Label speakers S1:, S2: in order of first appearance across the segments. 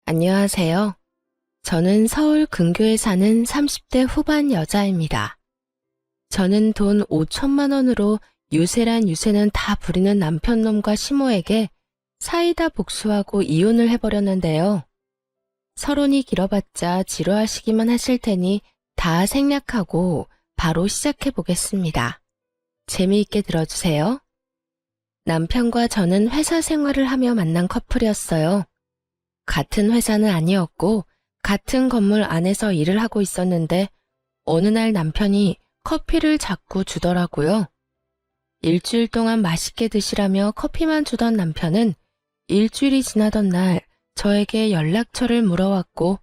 S1: 안녕하세요. 저는 서울 근교에 사는 30대 후반 여자입니다. 저는 돈 5천만 원으로 유세란 유세는 다 부리는 남편놈과 시모에게 사이다 복수하고 이혼을 해버렸는데요. 서론이 길어봤자 지루하시기만 하실 테니 다 생략하고 바로 시작해 보겠습니다. 재미있게 들어주세요. 남편과 저는 회사 생활을 하며 만난 커플이었어요. 같은 회사는 아니었고 같은 건물 안에서 일을 하고 있었는데 어느 날 남편이 커피를 자꾸 주더라고요. 일주일 동안 맛있게 드시라며 커피만 주던 남편은 일주일이 지나던 날 저에게 연락처를 물어왔고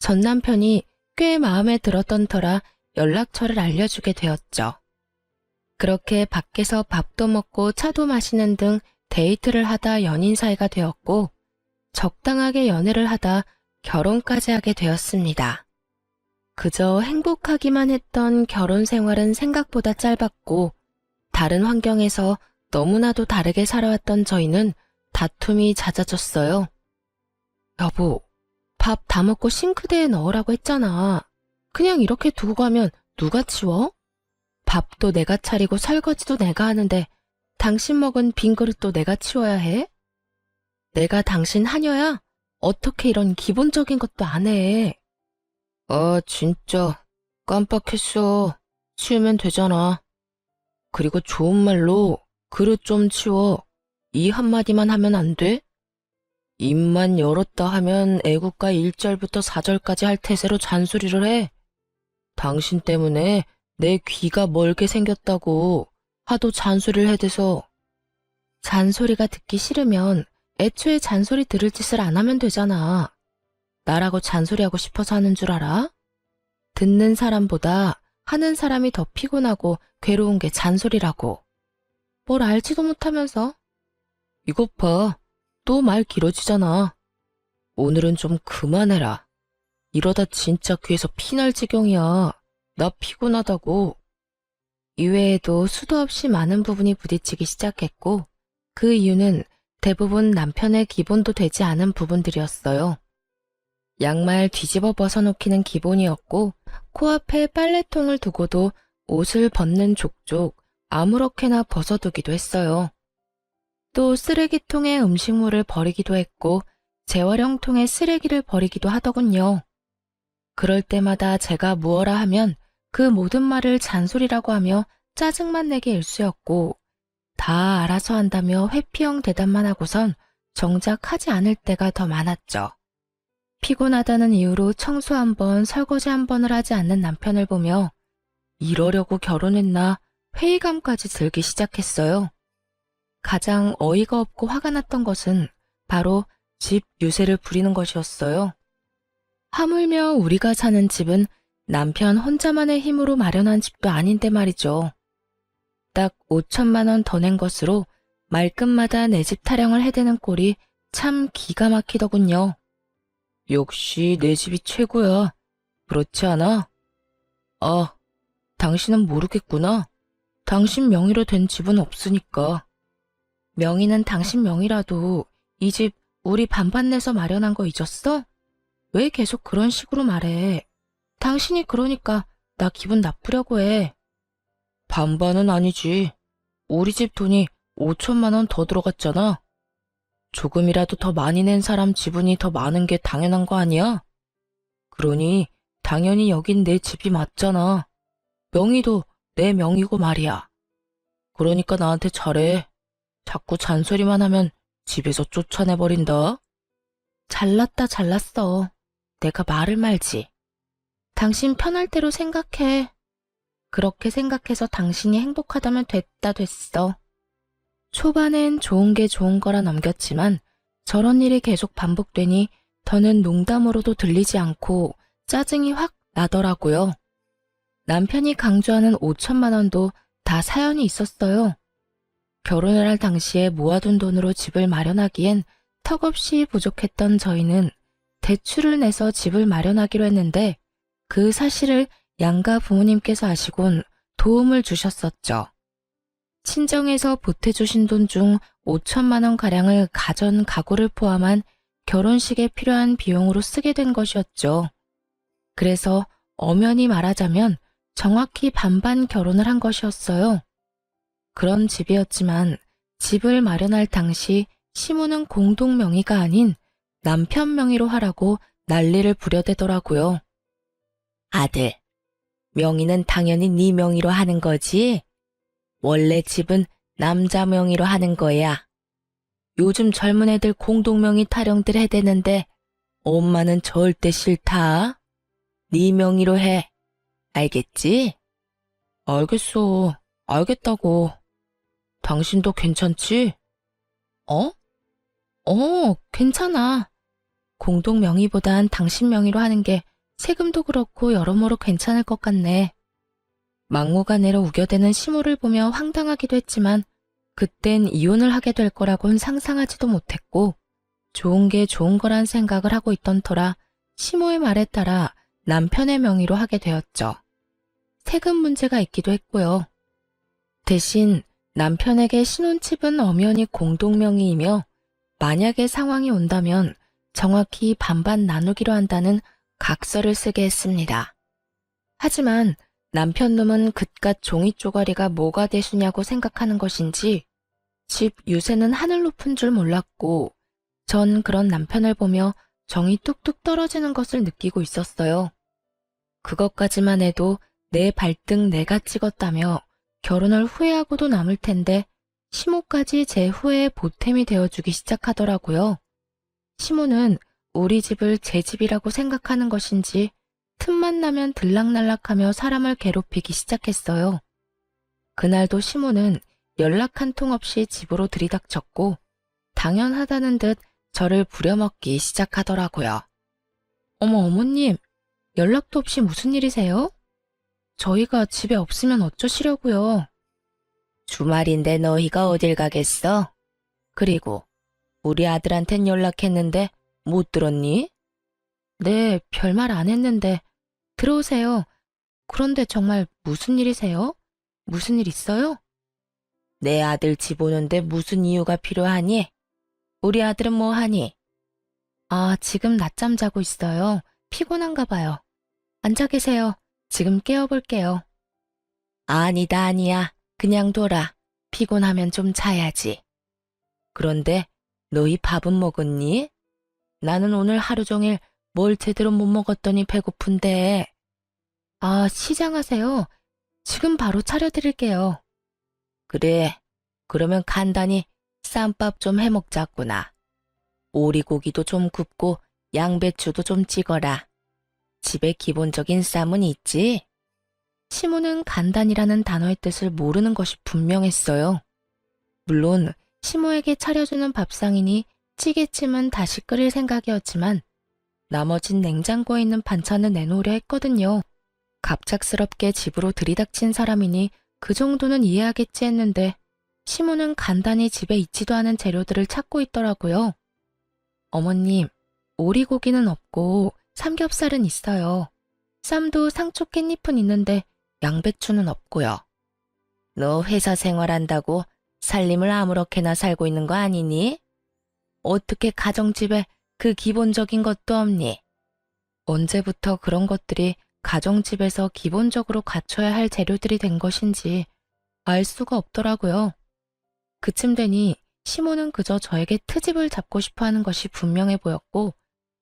S1: 전 남편이 꽤 마음에 들었던 터라 연락처를 알려주게 되었죠. 그렇게 밖에서 밥도 먹고 차도 마시는 등 데이트를 하다 연인 사이가 되었고 적당하게 연애를 하다 결혼까지 하게 되었습니다. 그저 행복하기만 했던 결혼 생활은 생각보다 짧았고 다른 환경에서 너무나도 다르게 살아왔던 저희는 다툼이 잦아졌어요. 여보, 밥 다 먹고 싱크대에 넣으라고 했잖아. 그냥 이렇게 두고 가면 누가 치워? 밥도 내가 차리고 설거지도 내가 하는데 당신 먹은 빈 그릇도 내가 치워야 해? 내가 당신 하녀야? 어떻게 이런 기본적인 것도 안 해? 진짜 깜빡했어. 치우면 되잖아. 그리고 좋은 말로 그릇 좀 치워. 이 한마디만 하면 안 돼? 입만 열었다 하면 애국가 1절부터 4절까지 할 태세로 잔소리를 해. 당신 때문에 내 귀가 멀게 생겼다고 하도 잔소리를 해대서. 잔소리가 듣기 싫으면 애초에 잔소리 들을 짓을 안 하면 되잖아. 나라고 잔소리하고 싶어서 하는 줄 알아? 듣는 사람보다 하는 사람이 더 피곤하고 괴로운 게 잔소리라고. 뭘 알지도 못하면서. 이것 봐. 또 말 길어지잖아. 오늘은 좀 그만해라. 이러다 진짜 귀에서 피날 지경이야. 나 피곤하다고. 이외에도 수도 없이 많은 부분이 부딪히기 시작했고 그 이유는 대부분 남편의 기본도 되지 않은 부분들이었어요. 양말 뒤집어 벗어놓기는 기본이었고 코앞에 빨래통을 두고도 옷을 벗는 족족 아무렇게나 벗어두기도 했어요. 또 쓰레기통에 음식물을 버리기도 했고 재활용통에 쓰레기를 버리기도 하더군요. 그럴 때마다 제가 무어라 하면 그 모든 말을 잔소리라고 하며 짜증만 내게 일쑤였고 다 알아서 한다며 회피형 대답만 하고선 정작 하지 않을 때가 더 많았죠. 피곤하다는 이유로 청소 한 번, 설거지 한 번을 하지 않는 남편을 보며 이러려고 결혼했나 회의감까지 들기 시작했어요. 가장 어이가 없고 화가 났던 것은 바로 집 유세를 부리는 것이었어요. 하물며 우리가 사는 집은 남편 혼자만의 힘으로 마련한 집도 아닌데 말이죠. 딱 5천만 원 더 낸 것으로 말끝마다 내 집 타령을 해대는 꼴이 참 기가 막히더군요. 역시 내 집이 최고야. 그렇지 않아? 아, 당신은 모르겠구나. 당신 명의로 된 집은 없으니까. 명의는 당신 명의라도 이 집 우리 반반 내서 마련한 거 잊었어? 왜 계속 그런 식으로 말해? 당신이 그러니까 나 기분 나쁘려고 해. 반반은 아니지. 우리 집 돈이 5천만 원 더 들어갔잖아. 조금이라도 더 많이 낸 사람 지분이 더 많은 게 당연한 거 아니야? 그러니 당연히 여긴 내 집이 맞잖아. 명의도 내 명의고 말이야. 그러니까 나한테 잘해. 자꾸 잔소리만 하면 집에서 쫓아내버린다. 잘났다 잘났어. 내가 말을 말지. 당신 편할 대로 생각해. 그렇게 생각해서 당신이 행복하다면 됐다 됐어. 초반엔 좋은 게 좋은 거라 넘겼지만 저런 일이 계속 반복되니 더는 농담으로도 들리지 않고 짜증이 확 나더라고요. 남편이 강조하는 5천만 원도 다 사연이 있었어요. 결혼을 할 당시에 모아둔 돈으로 집을 마련하기엔 턱없이 부족했던 저희는 대출을 내서 집을 마련하기로 했는데 그 사실을 양가 부모님께서 아시곤 도움을 주셨었죠. 친정에서 보태주신 돈 중 5천만 원 가량을 가전 가구를 포함한 결혼식에 필요한 비용으로 쓰게 된 것이었죠. 그래서 엄연히 말하자면 정확히 반반 결혼을 한 것이었어요. 그런 집이었지만 집을 마련할 당시 시모는 공동 명의가 아닌 남편 명의로 하라고 난리를 부려대더라고요. 아들, 명의는 당연히 네 명의로 하는 거지. 원래 집은 남자 명의로 하는 거야. 요즘 젊은 애들 공동 명의 타령들 해대는데 엄마는 절대 싫다. 네 명의로 해. 알겠지? 알겠어. 알겠다고. 당신도 괜찮지? 어? 괜찮아. 공동 명의보단 당신 명의로 하는 게 세금도 그렇고 여러모로 괜찮을 것 같네. 막무가내로 우겨대는 시모를 보며 황당하기도 했지만 그땐 이혼을 하게 될 거라곤 상상하지도 못했고 좋은 게 좋은 거란 생각을 하고 있던 터라 시모의 말에 따라 남편의 명의로 하게 되었죠. 세금 문제가 있기도 했고요. 대신 남편에게 신혼집은 엄연히 공동명의이며 만약에 상황이 온다면 정확히 반반 나누기로 한다는 각서를 쓰게 했습니다. 하지만 남편 놈은 그깟 종이 쪼가리가 뭐가 대수냐고 생각하는 것인지 집 유세는 하늘 높은 줄 몰랐고 전 그런 남편을 보며 정이 뚝뚝 떨어지는 것을 느끼고 있었어요. 그것까지만 해도 내 발등 내가 찍었다며 결혼을 후회하고도 남을 텐데 시모까지 제 후회의 보탬이 되어주기 시작하더라고요. 시모는 우리 집을 제 집이라고 생각하는 것인지 틈만 나면 들락날락하며 사람을 괴롭히기 시작했어요. 그날도 시모는 연락 한 통 없이 집으로 들이닥쳤고 당연하다는 듯 저를 부려먹기 시작하더라고요. 어머님, 연락도 없이 무슨 일이세요? 저희가 집에 없으면 어쩌시려고요? 주말인데 너희가 어딜 가겠어? 그리고 우리 아들한텐 연락했는데 못 들었니? 네, 별말 안 했는데 들어오세요. 그런데 정말 무슨 일이세요? 무슨 일 있어요? 내 아들 집 오는데 무슨 이유가 필요하니? 우리 아들은 뭐 하니? 아, 지금 낮잠 자고 있어요. 피곤한가 봐요. 앉아 계세요. 지금 깨워볼게요. 아니다, 아니야. 그냥 둬라. 피곤하면 좀 자야지. 그런데 너희 밥은 먹었니? 나는 오늘 하루 종일 뭘 제대로 못 먹었더니 배고픈데. 아, 시장하세요. 지금 바로 차려드릴게요. 그래, 그러면 간단히 쌈밥 좀 해먹자꾸나. 오리고기도 좀 굽고 양배추도 좀 찍어라. 집에 기본적인 쌈은 있지? 시모는 간단이라는 단어의 뜻을 모르는 것이 분명했어요. 물론 시모에게 차려주는 밥상이니 찌개찜은 다시 끓일 생각이었지만 나머진 냉장고에 있는 반찬을 내놓으려 했거든요. 갑작스럽게 집으로 들이닥친 사람이니 그 정도는 이해하겠지 했는데 시모는 간단히 집에 있지도 않은 재료들을 찾고 있더라고요. 어머님, 오리고기는 없고 삼겹살은 있어요. 쌈도 상추 깻잎은 있는데 양배추는 없고요. 너 회사 생활한다고 살림을 아무렇게나 살고 있는 거 아니니? 어떻게 가정집에 그 기본적인 것도 없니? 언제부터 그런 것들이 가정집에서 기본적으로 갖춰야 할 재료들이 된 것인지 알 수가 없더라고요. 그쯤 되니 시모는 그저 저에게 트집을 잡고 싶어 하는 것이 분명해 보였고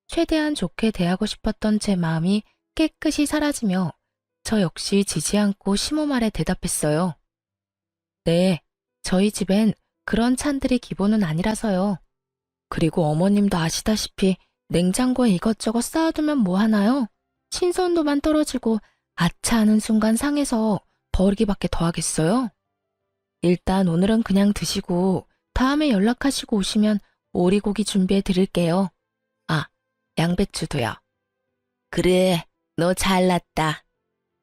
S1: 최대한 좋게 대하고 싶었던 제 마음이 깨끗이 사라지며 저 역시 지지 않고 시모 말에 대답했어요. 네, 저희 집엔 그런 찬들이 기본은 아니라서요. 그리고 어머님도 아시다시피 냉장고에 이것저것 쌓아두면 뭐 하나요? 신선도만 떨어지고 아차 하는 순간 상해서 버리기밖에 더 하겠어요? 일단 오늘은 그냥 드시고 다음에 연락하시고 오시면 오리고기 준비해 드릴게요. 아, 양배추도요. 그래, 너 잘났다.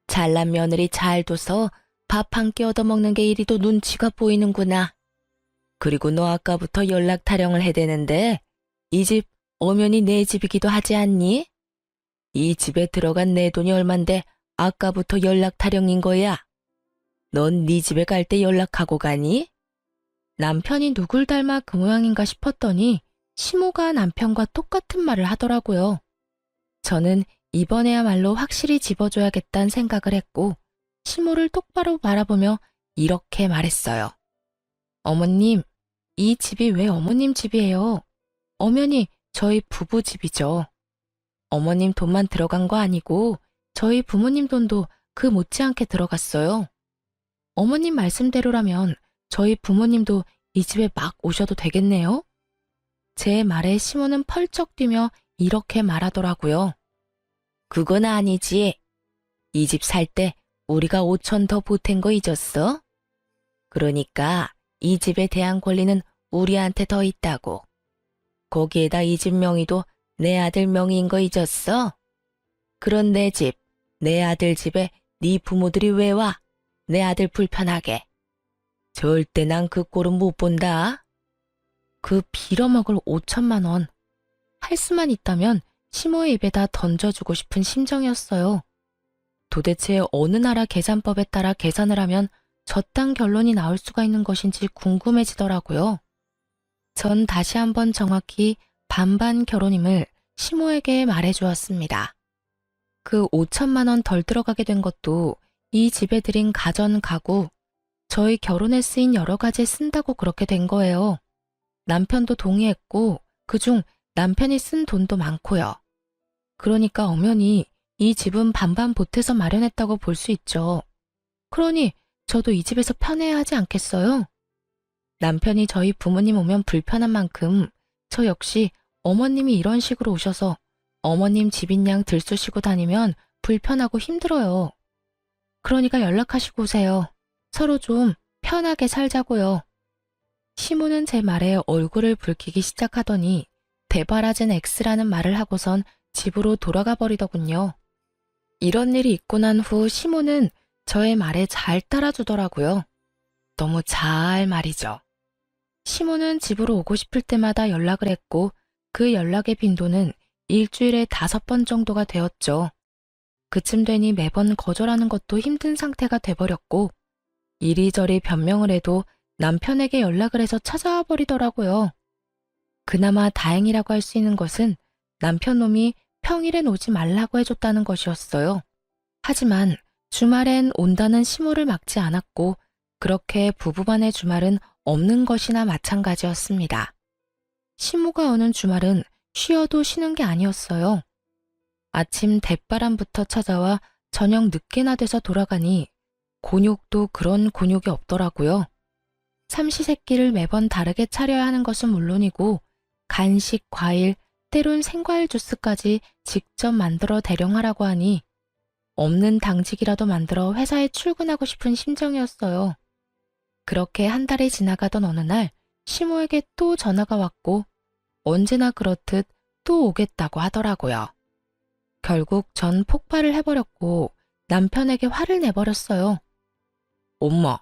S1: 잘난 며느리 잘 둬서 밥 한 끼 얻어먹는 게 이리도 눈치가 보이는구나. 그리고 너 아까부터 연락 타령을 해대는데 이 집 엄연히 내 집이기도 하지 않니? 이 집에 들어간 내 돈이 얼만데 아까부터 연락 타령인 거야. 넌 네 집에 갈 때 연락하고 가니? 남편이 누굴 닮아 그 모양인가 싶었더니 시모가 남편과 똑같은 말을 하더라고요. 저는 이번에야말로 확실히 집어줘야겠다는 생각을 했고, 시모를 똑바로 바라보며 이렇게 말했어요. 어머님, 이 집이 왜 어머님 집이에요? 엄연히 저희 부부 집이죠. 어머님 돈만 들어간 거 아니고 저희 부모님 돈도 그 못지않게 들어갔어요. 어머님 말씀대로라면 저희 부모님도 이 집에 막 오셔도 되겠네요? 제 말에 시모는 펄쩍 뛰며 이렇게 말하더라고요. 그건 아니지. 이 집 살 때 우리가 5천 더 보탠 거 잊었어? 그러니까 이 집에 대한 권리는 우리한테 더 있다고. 거기에다 이 집 명의도 내 아들 명의인 거 잊었어? 그런 내 집, 내 아들 집에 네 부모들이 왜 와? 내 아들 불편하게. 절대 난 그 꼴은 못 본다. 그 빌어먹을 5천만 원. 할 수만 있다면 시모의 입에다 던져주고 싶은 심정이었어요. 도대체 어느 나라 계산법에 따라 계산을 하면 저딴 결론이 나올 수가 있는 것인지 궁금해지더라고요. 전 다시 한번 정확히 반반 결혼임을 시모에게 말해주었습니다. 그 5천만 원 덜 들어가게 된 것도 이 집에 들인 가전, 가구, 저희 결혼에 쓰인 여러 가지에 쓴다고 그렇게 된 거예요. 남편도 동의했고 그중 남편이 쓴 돈도 많고요. 그러니까 엄연히 이 집은 반반 보태서 마련했다고 볼 수 있죠. 그러니 저도 이 집에서 편해야 하지 않겠어요? 남편이 저희 부모님 오면 불편한 만큼 저 역시 어머님이 이런 식으로 오셔서 어머님 집인 양 들쑤시고 다니면 불편하고 힘들어요. 그러니까 연락하시고 오세요. 서로 좀 편하게 살자고요. 시모는 제 말에 얼굴을 붉히기 시작하더니 대바라진 X라는 말을 하고선 집으로 돌아가 버리더군요. 이런 일이 있고 난 후 시모는 저의 말에 잘 따라주더라고요. 너무 잘 말이죠. 시모는 집으로 오고 싶을 때마다 연락을 했고 그 연락의 빈도는 일주일에 5번 정도가 되었죠. 그쯤 되니 매번 거절하는 것도 힘든 상태가 돼버렸고 이리저리 변명을 해도 남편에게 연락을 해서 찾아와 버리더라고요. 그나마 다행이라고 할 수 있는 것은 남편 놈이 평일엔 오지 말라고 해줬다는 것이었어요. 하지만 주말엔 온다는 시모를 막지 않았고 그렇게 부부간의 주말은 없는 것이나 마찬가지였습니다. 시모가 오는 주말은 쉬어도 쉬는 게 아니었어요. 아침 대바람부터 찾아와 저녁 늦게나 돼서 돌아가니 곤욕도 그런 곤욕이 없더라고요. 삼시세끼를 매번 다르게 차려야 하는 것은 물론이고 간식, 과일, 때론 생과일 주스까지 직접 만들어 대령하라고 하니 없는 당직이라도 만들어 회사에 출근하고 싶은 심정이었어요. 그렇게 한 달이 지나가던 어느 날 시모에게 또 전화가 왔고 언제나 그렇듯 또 오겠다고 하더라고요. 결국 전 폭발을 해버렸고 남편에게 화를 내버렸어요. 엄마,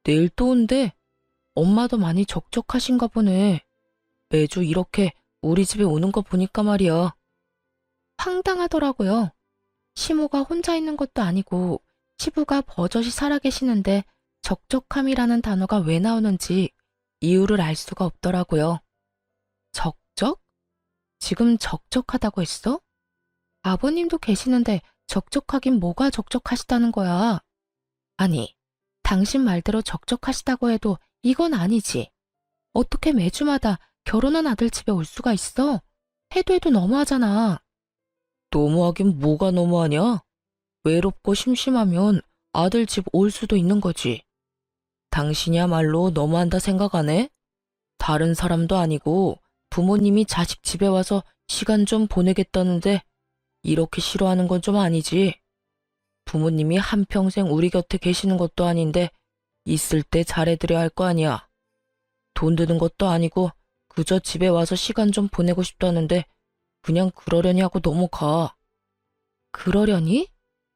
S1: 내일 또 온대. 엄마도 많이 적적하신가 보네. 매주 이렇게 우리 집에 오는 거 보니까 말이야. 황당하더라고요. 시모가 혼자 있는 것도 아니고 시부가 버젓이 살아계시는데 적적함이라는 단어가 왜 나오는지 이유를 알 수가 없더라고요. 적적? 지금 적적하다고 했어? 아버님도 계시는데 적적하긴 뭐가 적적하시다는 거야. 아니, 당신 말대로 적적하시다고 해도 이건 아니지. 어떻게 매주마다 결혼한 아들 집에 올 수가 있어? 해도 너무하잖아. 너무하긴 뭐가 너무하냐? 외롭고 심심하면 아들 집 올 수도 있는 거지. 당신이야말로 너무한다 생각 안 해? 다른 사람도 아니고 부모님이 자식 집에 와서 시간 좀 보내겠다는데 이렇게 싫어하는 건 좀 아니지. 부모님이 한평생 우리 곁에 계시는 것도 아닌데 있을 때 잘해드려야 할 거 아니야. 돈 드는 것도 아니고 그저 집에 와서 시간 좀 보내고 싶다는데 그냥 그러려니 하고 넘어가. 그러려니?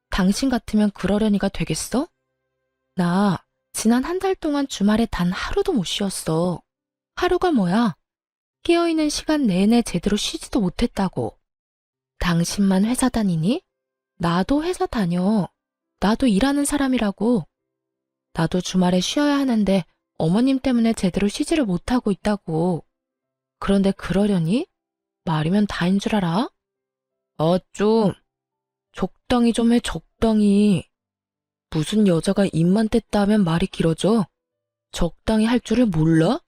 S1: 당신 같으면 그러려니가 되겠어? 나 지난 한 달 동안 주말에 단 하루도 못 쉬었어. 하루가 뭐야? 깨어있는 시간 내내 제대로 쉬지도 못했다고. 당신만 회사 다니니? 나도 회사 다녀. 나도 일하는 사람이라고. 나도 주말에 쉬어야 하는데 어머님 때문에 제대로 쉬지를 못하고 있다고. 그런데 그러려니? 말이면 다인 줄 알아? 좀 적당히 좀 해, 적당히. 무슨 여자가 입만 뗐다 하면 말이 길어져? 적당히 할 줄을 몰라?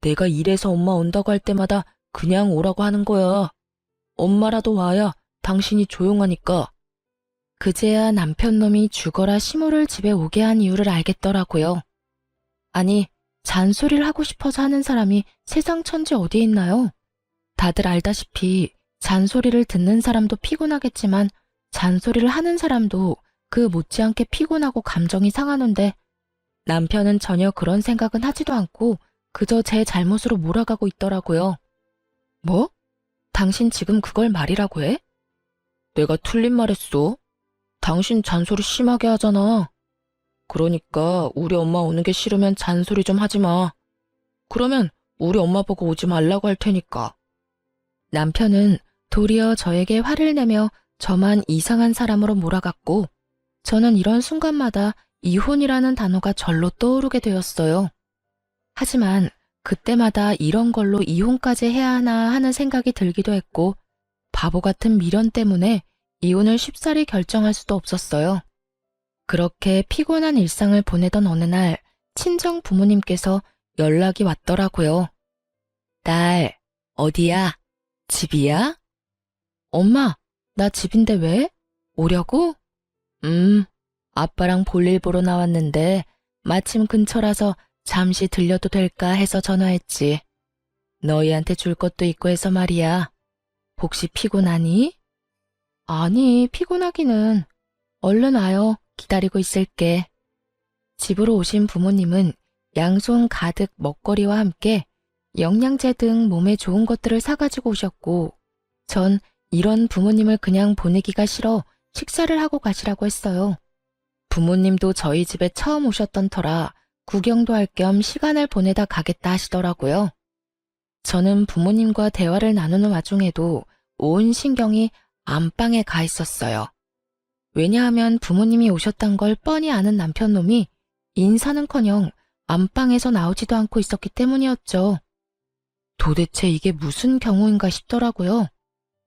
S1: 내가 이래서 엄마 온다고 할 때마다 그냥 오라고 하는 거야. 엄마라도 와야 당신이 조용하니까. 그제야 남편 놈이 죽어라 시모를 집에 오게 한 이유를 알겠더라고요. 아니, 잔소리를 하고 싶어서 하는 사람이 세상 천지 어디에 있나요? 다들 알다시피 잔소리를 듣는 사람도 피곤하겠지만 잔소리를 하는 사람도 그 못지않게 피곤하고 감정이 상하는데 남편은 전혀 그런 생각은 하지도 않고 그저 제 잘못으로 몰아가고 있더라고요. 뭐? 당신 지금 그걸 말이라고 해? 내가 틀린 말 했어. 당신 잔소리 심하게 하잖아. 그러니까 우리 엄마 오는 게 싫으면 잔소리 좀 하지 마. 그러면 우리 엄마 보고 오지 말라고 할 테니까. 남편은 도리어 저에게 화를 내며 저만 이상한 사람으로 몰아갔고 저는 이런 순간마다 이혼이라는 단어가 절로 떠오르게 되었어요. 하지만 그때마다 이런 걸로 이혼까지 해야 하나 하는 생각이 들기도 했고 바보 같은 미련 때문에 이혼을 쉽사리 결정할 수도 없었어요. 그렇게 피곤한 일상을 보내던 어느 날 친정 부모님께서 연락이 왔더라고요. 딸, 어디야? 집이야? 엄마, 나 집인데 왜? 오려고? 아빠랑 볼일 보러 나왔는데 마침 근처라서 잠시 들려도 될까 해서 전화했지. 너희한테 줄 것도 있고 해서 말이야. 혹시 피곤하니? 아니, 피곤하기는. 얼른 와요. 기다리고 있을게. 집으로 오신 부모님은 양손 가득 먹거리와 함께 영양제 등 몸에 좋은 것들을 사가지고 오셨고 전 이런 부모님을 그냥 보내기가 싫어 식사를 하고 가시라고 했어요. 부모님도 저희 집에 처음 오셨던 터라 구경도 할 겸 시간을 보내다 가겠다 하시더라고요. 저는 부모님과 대화를 나누는 와중에도 온 신경이 안방에 가 있었어요. 왜냐하면 부모님이 오셨단 걸 뻔히 아는 남편놈이 인사는커녕 안방에서 나오지도 않고 있었기 때문이었죠. 도대체 이게 무슨 경우인가 싶더라고요.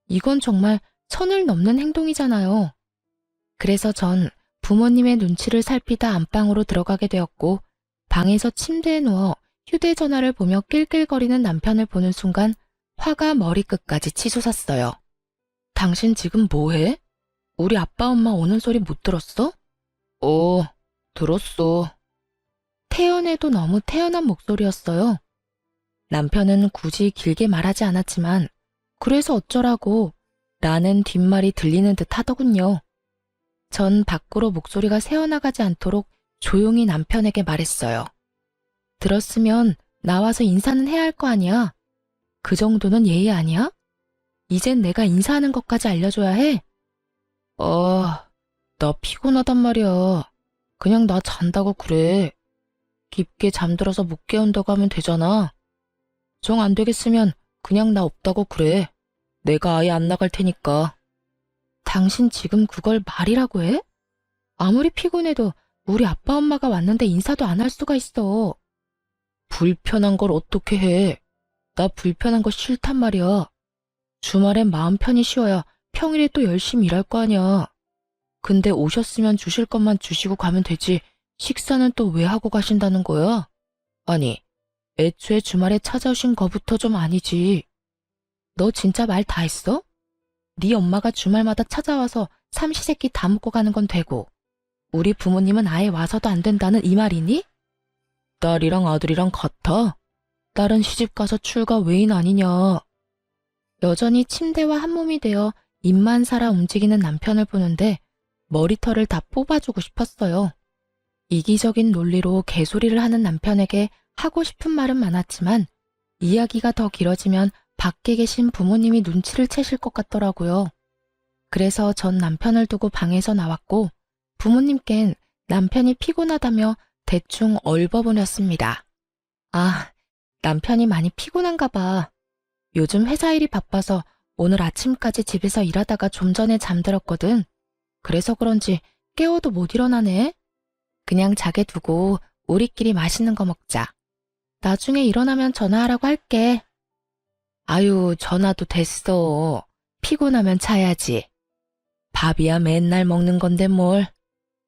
S1: 이건 정말 선을 넘는 행동이잖아요. 그래서 전 부모님의 눈치를 살피다 안방으로 들어가게 되었고 방에서 침대에 누워 휴대전화를 보며 낄낄거리는 남편을 보는 순간 화가 머리끝까지 치솟았어요. 당신 지금 뭐해? 우리 아빠 엄마 오는 소리 못 들었어? 들었어. 태연해도 너무 태연한 목소리였어요. 남편은 굳이 길게 말하지 않았지만 그래서 어쩌라고 라는 뒷말이 들리는 듯 하더군요. 전 밖으로 목소리가 새어나가지 않도록 조용히 남편에게 말했어요. 들었으면 나와서 인사는 해야 할 거 아니야? 그 정도는 예의 아니야? 이젠 내가 인사하는 것까지 알려줘야 해? 나 피곤하단 말이야. 그냥 나 잔다고 그래. 깊게 잠들어서 못 깨운다고 하면 되잖아. 정 안 되겠으면 그냥 나 없다고 그래. 내가 아예 안 나갈 테니까. 당신 지금 그걸 말이라고 해? 아무리 피곤해도 우리 아빠 엄마가 왔는데 인사도 안 할 수가 있어. 불편한 걸 어떻게 해? 나 불편한 거 싫단 말이야. 주말엔 마음 편히 쉬어야 평일에 또 열심히 일할 거 아니야. 근데 오셨으면 주실 것만 주시고 가면 되지. 식사는 또 왜 하고 가신다는 거야? 아니, 애초에 주말에 찾아오신 거부터 좀 아니지. 너 진짜 말 다 했어? 네 엄마가 주말마다 찾아와서 삼시세끼 다 먹고 가는 건 되고 우리 부모님은 아예 와서도 안 된다는 이 말이니? 딸이랑 아들이랑 같아? 딸은 시집가서 출가 외인 아니냐. 여전히 침대와 한몸이 되어 입만 살아 움직이는 남편을 보는데 머리털을 다 뽑아주고 싶었어요. 이기적인 논리로 개소리를 하는 남편에게 하고 싶은 말은 많았지만 이야기가 더 길어지면 밖에 계신 부모님이 눈치를 채실 것 같더라고요. 그래서 전 남편을 두고 방에서 나왔고 부모님께는 남편이 피곤하다며 대충 얼버무렸습니다. 아, 남편이 많이 피곤한가 봐. 요즘 회사 일이 바빠서 오늘 아침까지 집에서 일하다가 좀 전에 잠들었거든. 그래서 그런지 깨워도 못 일어나네. 그냥 자게 두고 우리끼리 맛있는 거 먹자. 나중에 일어나면 전화하라고 할게. 아유, 전화도 됐어. 피곤하면 자야지. 밥이야 맨날 먹는 건데 뭘.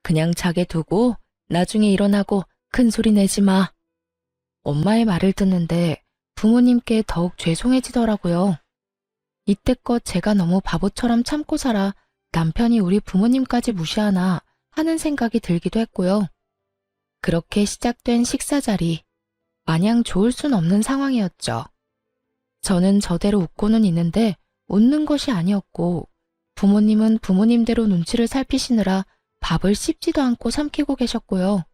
S1: 그냥 자게 두고 나중에 일어나고 큰 소리 내지 마. 엄마의 말을 듣는데 부모님께 더욱 죄송해지더라고요. 이때껏 제가 너무 바보처럼 참고 살아 남편이 우리 부모님까지 무시하나 하는 생각이 들기도 했고요. 그렇게 시작된 식사 자리, 마냥 좋을 순 없는 상황이었죠. 저는 저대로 웃고는 있는데 웃는 것이 아니었고 부모님은 부모님대로 눈치를 살피시느라 밥을 씹지도 않고 삼키고 계셨고요.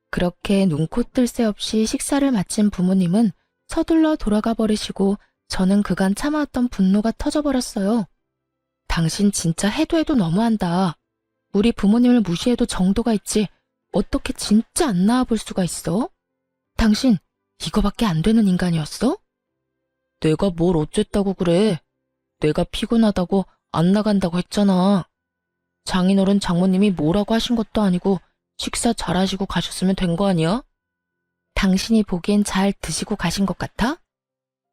S1: 그렇게 눈코 뜰 새 없이 식사를 마친 부모님은 서둘러 돌아가 버리시고 저는 그간 참아왔던 분노가 터져버렸어요. 당신 진짜 해도 해도 너무한다. 우리 부모님을 무시해도 정도가 있지. 어떻게 진짜 안 나와볼 수가 있어? 당신 이거밖에 안 되는 인간이었어? 내가 뭘 어쨌다고 그래. 내가 피곤하다고 안 나간다고 했잖아. 장인어른 장모님이 뭐라고 하신 것도 아니고 식사 잘하시고 가셨으면 된 거 아니야? 당신이 보기엔 잘 드시고 가신 것 같아?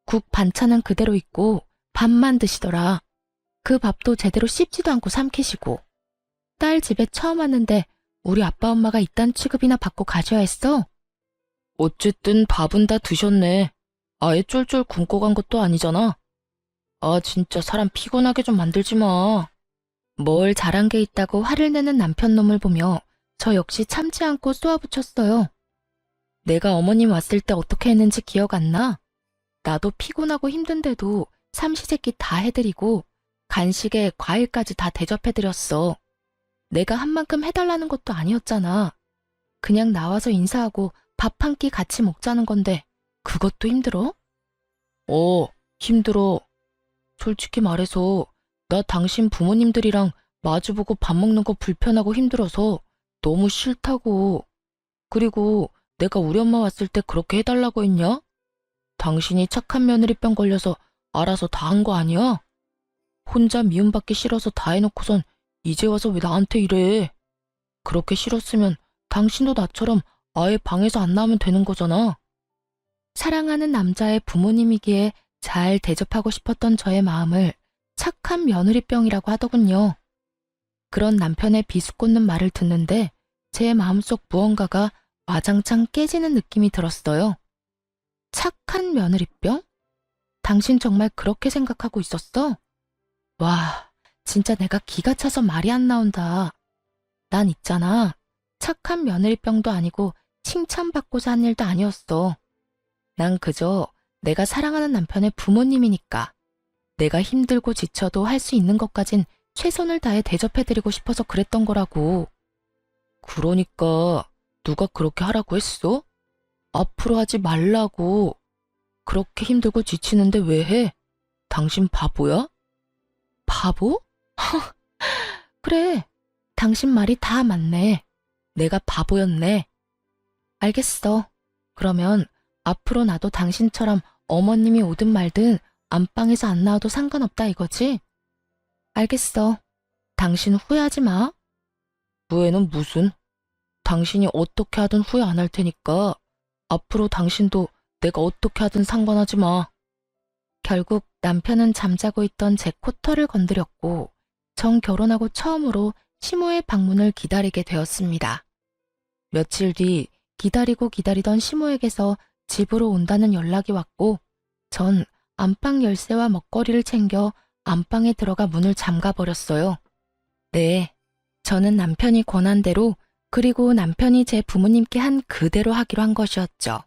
S1: 국 반찬은 그대로 있고 밥만 드시더라. 그 밥도 제대로 씹지도 않고 삼키시고. 딸 집에 처음 왔는데 우리 아빠 엄마가 이딴 취급이나 받고 가셔야 했어? 어쨌든 밥은 다 드셨네. 아예 쫄쫄 굶고 간 것도 아니잖아. 아 진짜 사람 피곤하게 좀 만들지 마. 뭘 잘한 게 있다고 화를 내는 남편 놈을 보며 저 역시 참지 않고 쏘아붙였어요. 내가 어머님 왔을 때 어떻게 했는지 기억 안 나? 나도 피곤하고 힘든데도 삼시세끼 다 해드리고 간식에 과일까지 다 대접해드렸어. 내가 한 만큼 해달라는 것도 아니었잖아. 그냥 나와서 인사하고 밥 한 끼 같이 먹자는 건데 그것도 힘들어? 힘들어. 솔직히 말해서 나 당신 부모님들이랑 마주보고 밥 먹는 거 불편하고 힘들어서 너무 싫다고. 그리고 내가 우리 엄마 왔을 때 그렇게 해달라고 했냐? 당신이 착한 며느리병 걸려서 알아서 다 한 거 아니야? 혼자 미움받기 싫어서 다 해놓고선 이제 와서 왜 나한테 이래? 그렇게 싫었으면 당신도 나처럼 아예 방에서 안 나오면 되는 거잖아. 사랑하는 남자의 부모님이기에 잘 대접하고 싶었던 저의 마음을 착한 며느리병이라고 하더군요. 그런 남편의 비수꽂는 말을 듣는데 제 마음속 무언가가 와장창 깨지는 느낌이 들었어요. 착한 며느리병? 당신 정말 그렇게 생각하고 있었어? 와, 진짜 내가 기가 차서 말이 안 나온다. 난 있잖아. 착한 며느리병도 아니고 칭찬받고자 한 일도 아니었어. 난 그저 내가 사랑하는 남편의 부모님이니까. 내가 힘들고 지쳐도 할 수 있는 것까진 최선을 다해 대접해드리고 싶어서 그랬던 거라고. 그러니까 누가 그렇게 하라고 했어? 앞으로 하지 말라고. 그렇게 힘들고 지치는데 왜 해? 당신 바보야? 바보? 그래, 당신 말이 다 맞네. 내가 바보였네. 알겠어. 그러면 앞으로 나도 당신처럼 어머님이 오든 말든 안방에서 안 나와도 상관없다 이거지? 알겠어. 당신 후회하지 마. 후회는 무슨? 당신이 어떻게 하든 후회 안 할 테니까 앞으로 당신도 내가 어떻게 하든 상관하지 마. 결국 남편은 잠자고 있던 제 코털을 건드렸고 정 결혼하고 처음으로 시모의 방문을 기다리게 되었습니다. 며칠 뒤 기다리고 기다리던 시모에게서 집으로 온다는 연락이 왔고 전 안방 열쇠와 먹거리를 챙겨 안방에 들어가 문을 잠가버렸어요. 네, 저는 남편이 권한 대로 그리고 남편이 제 부모님께 한 그대로 하기로 한 것이었죠.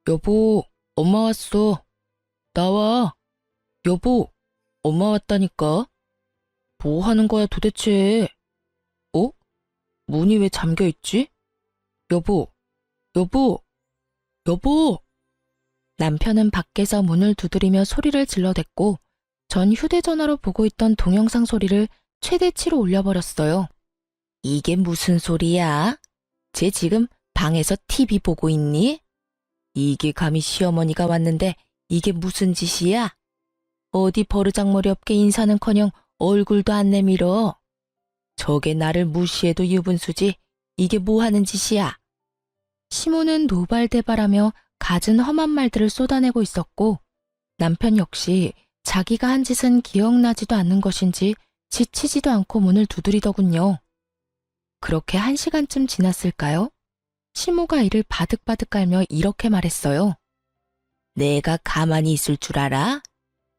S1: 여보, 엄마 왔어. 나와. 여보, 엄마 왔다니까. 뭐 하는 거야 도대체? 어? 문이 왜 잠겨 있지? 여보, 여보, 여보! 남편은 밖에서 문을 두드리며 소리를 질러댔고 전 휴대전화로 보고 있던 동영상 소리를 최대치로 올려버렸어요. 이게 무슨 소리야? 쟤 지금 방에서 TV 보고 있니? 이게 감히 시어머니가 왔는데 이게 무슨 짓이야? 어디 버르장머리 없게 인사는커녕 얼굴도 안 내밀어. 저게 나를 무시해도 유분수지. 이게 뭐 하는 짓이야? 시모는 노발대발하며 갖은 험한 말들을 쏟아내고 있었고 남편 역시 자기가 한 짓은 기억나지도 않는 것인지 지치지도 않고 문을 두드리더군요. 그렇게 1시간쯤 지났을까요? 시모가 이를 바득바득 깔며 이렇게 말했어요. 내가 가만히 있을 줄 알아?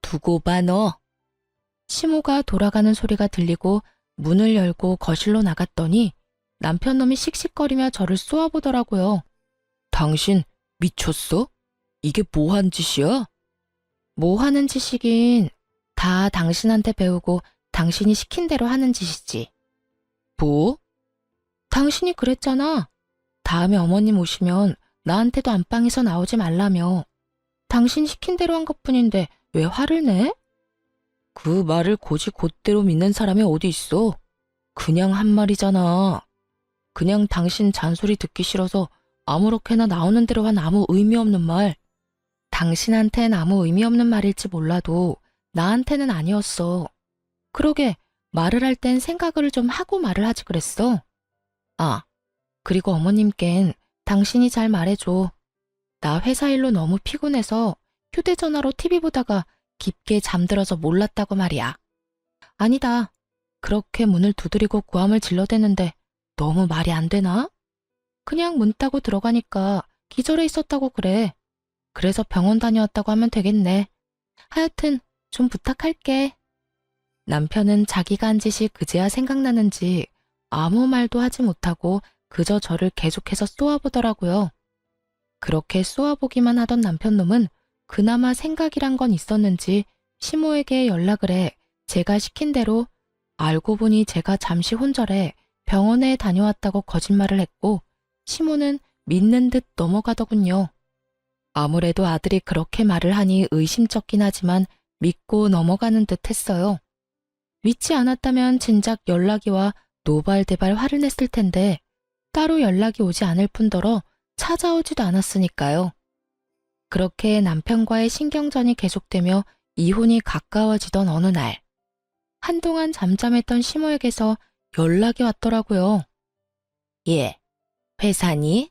S1: 두고 봐 너. 시모가 돌아가는 소리가 들리고 문을 열고 거실로 나갔더니 남편놈이 씩씩거리며 저를 쏘아보더라고요. 당신 미쳤어? 이게 뭐 한 짓이야? 뭐 하는 짓이긴 다 당신한테 배우고 당신이 시킨 대로 하는 짓이지. 뭐? 당신이 그랬잖아. 다음에 어머님 오시면 나한테도 안방에서 나오지 말라며. 당신 시킨 대로 한 것뿐인데 왜 화를 내? 그 말을 곧이 곧대로 믿는 사람이 어디 있어? 그냥 한 말이잖아. 그냥 당신 잔소리 듣기 싫어서 아무렇게나 나오는 대로 한 아무 의미 없는 말. 당신한텐 아무 의미 없는 말일지 몰라도 나한테는 아니었어. 그러게 말을 할 땐 생각을 좀 하고 말을 하지 그랬어. 아, 그리고 어머님껜 당신이 잘 말해줘. 나 회사 일로 너무 피곤해서 휴대전화로 TV 보다가 깊게 잠들어서 몰랐다고 말이야. 아니다. 그렇게 문을 두드리고 고함을 질러대는데 너무 말이 안 되나? 그냥 문 따고 들어가니까 기절해 있었다고 그래. 그래서 병원 다녀왔다고 하면 되겠네. 하여튼 좀 부탁할게. 남편은 자기가 한 짓이 그제야 생각나는지 아무 말도 하지 못하고 그저 저를 계속해서 쏘아보더라고요. 그렇게 쏘아보기만 하던 남편놈은 그나마 생각이란 건 있었는지 시모에게 연락을 해 제가 시킨 대로 알고 보니 제가 잠시 혼절해 병원에 다녀왔다고 거짓말을 했고 시모는 믿는 듯 넘어가더군요. 아무래도 아들이 그렇게 말을 하니 의심쩍긴 하지만 믿고 넘어가는 듯 했어요. 믿지 않았다면 진작 연락이 와 노발대발 화를 냈을 텐데 따로 연락이 오지 않을 뿐더러 찾아오지도 않았으니까요. 그렇게 남편과의 신경전이 계속되며 이혼이 가까워지던 어느 날, 한동안 잠잠했던 시모에게서 연락이 왔더라고요. 예, 회사니?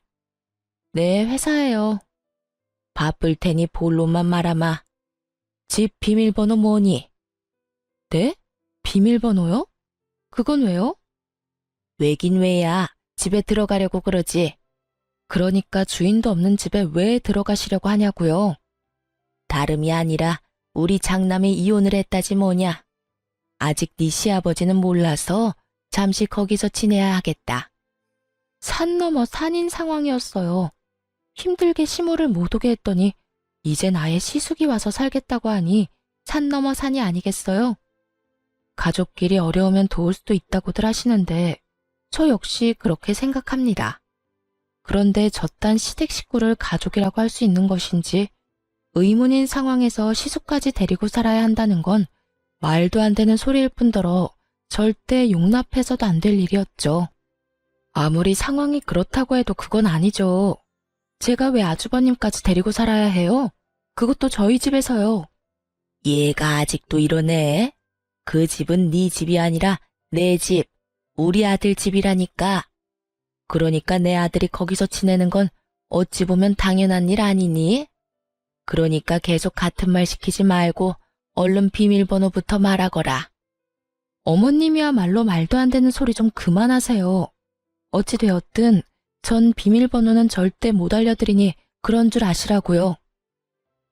S1: 네, 회사예요. 바쁠 테니 본론만 말아마. 집 비밀번호 뭐니? 네? 비밀번호요? 그건 왜요? 왜긴 왜야. 집에 들어가려고 그러지. 그러니까 주인도 없는 집에 왜 들어가시려고 하냐고요. 다름이 아니라 우리 장남이 이혼을 했다지 뭐냐. 아직 네 시아버지는 몰라서 잠시 거기서 지내야 하겠다. 산 넘어 산인 상황이었어요. 힘들게 시모를 못 오게 했더니 이젠 아예 시숙이 와서 살겠다고 하니 산 넘어 산이 아니겠어요? 가족끼리 어려우면 도울 수도 있다고들 하시는데 저 역시 그렇게 생각합니다. 그런데 저딴 시댁 식구를 가족이라고 할 수 있는 것인지 의문인 상황에서 시숙까지 데리고 살아야 한다는 건 말도 안 되는 소리일 뿐더러 절대 용납해서도 안 될 일이었죠. 아무리 상황이 그렇다고 해도 그건 아니죠. 제가 왜 아주버님까지 데리고 살아야 해요? 그것도 저희 집에서요. 얘가 아직도 이러네. 그 집은 네 집이 아니라 내 집, 우리 아들 집이라니까. 그러니까 내 아들이 거기서 지내는 건 어찌 보면 당연한 일 아니니? 그러니까 계속 같은 말 시키지 말고 얼른 비밀번호부터 말하거라. 어머님이야말로 말도 안 되는 소리 좀 그만하세요. 어찌되었든 전 비밀번호는 절대 못 알려드리니 그런 줄 아시라고요.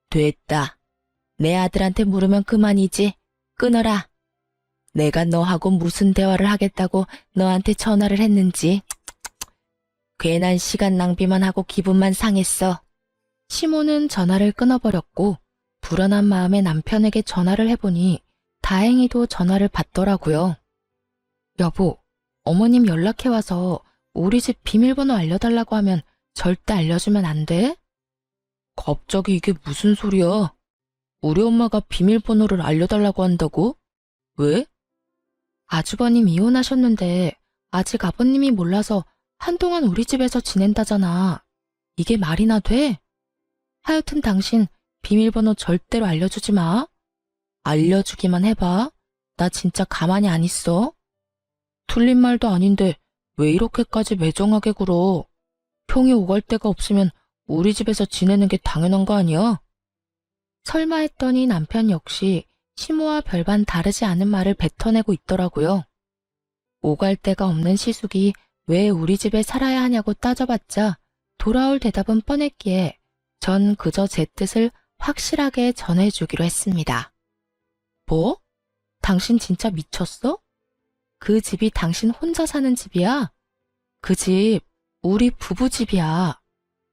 S1: 됐다. 내 아들한테 물으면 그만이지. 끊어라. 내가 너하고 무슨 대화를 하겠다고 너한테 전화를 했는지. 괜한 시간 낭비만 하고 기분만 상했어. 시모는 전화를 끊어버렸고 불안한 마음에 남편에게 전화를 해보니 다행히도 전화를 받더라고요. 여보, 어머님 연락해와서 우리 집 비밀번호 알려달라고 하면 절대 알려주면 안 돼? 갑자기 이게 무슨 소리야? 우리 엄마가 비밀번호를 알려달라고 한다고? 왜? 아주버님 이혼하셨는데 아직 아버님이 몰라서 한동안 우리 집에서 지낸다잖아. 이게 말이나 돼? 하여튼 당신 비밀번호 절대로 알려주지 마. 알려주기만 해봐. 나 진짜 가만히 안 있어. 틀린 말도 아닌데 왜 이렇게까지 매정하게 굴어. 평이 오갈 데가 없으면 우리 집에서 지내는 게 당연한 거 아니야? 설마 했더니 남편 역시 시모와 별반 다르지 않은 말을 뱉어내고 있더라고요. 오갈 데가 없는 시숙이 왜 우리 집에 살아야 하냐고 따져봤자 돌아올 대답은 뻔했기에 전 그저 제 뜻을 확실하게 전해주기로 했습니다. 뭐? 당신 진짜 미쳤어? 그 집이 당신 혼자 사는 집이야? 그 집, 우리 부부 집이야.